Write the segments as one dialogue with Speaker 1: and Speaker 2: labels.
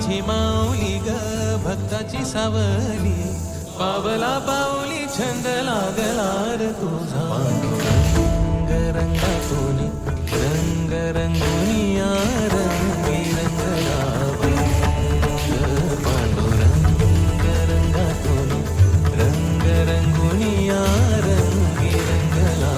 Speaker 1: माझी माऊली ग भक्ताची सावली, पावला पाऊली छंद लागला रे तुझा. पांडुरंग रंगातून रंग रंगुनिया रंगी रंगला पांडुरंग रंगातून रंग रंगुनिया रंगी रंगला.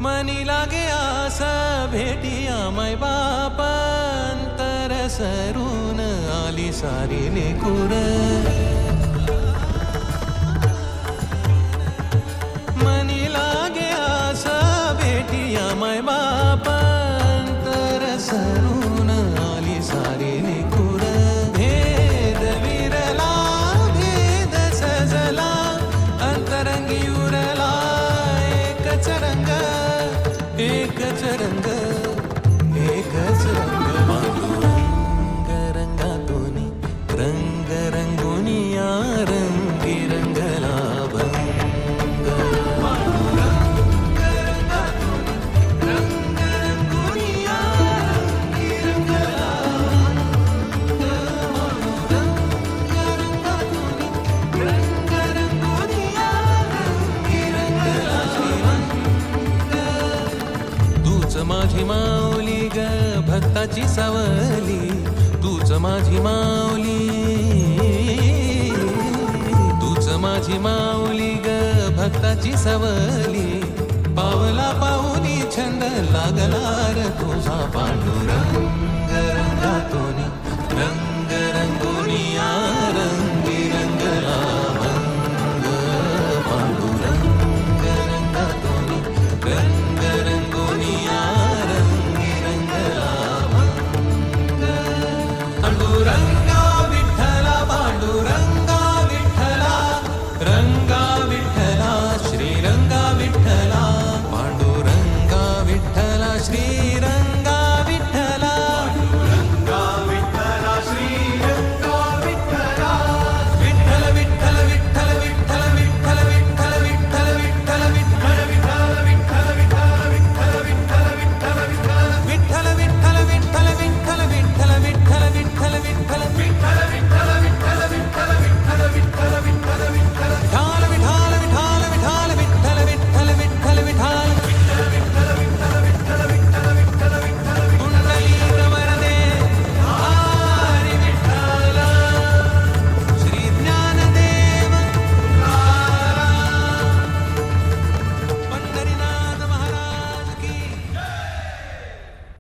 Speaker 1: मनी लागे आसा भेटिया माय बापांतर सरून आली सारी लेकुर. मनी लागे आसा भेटिया माय बापांतर सरून आली सारी लेकुर. भेद विरला भेद सजला अंतरंगी उरला एकच रंग एकच रंग एकच रंग. पांडुरंग रंगातून रंग रंगुनिया रंगी रंगला भंग. पांडुरंग रंगातून रंग रंगुनिया रंगी रंगला भंग. पांडुरंग रंगातून रंग रंगुनिया रंगी रंगला तूच माझी माऊली ग भक्ताची सावली, तूच माझी माऊली, तूच माझी माऊली ग भक्ताची सावली, पावला पाऊली छंद लागला रे तुझा. पांडुरंग रंगातून रंग रंगुनिया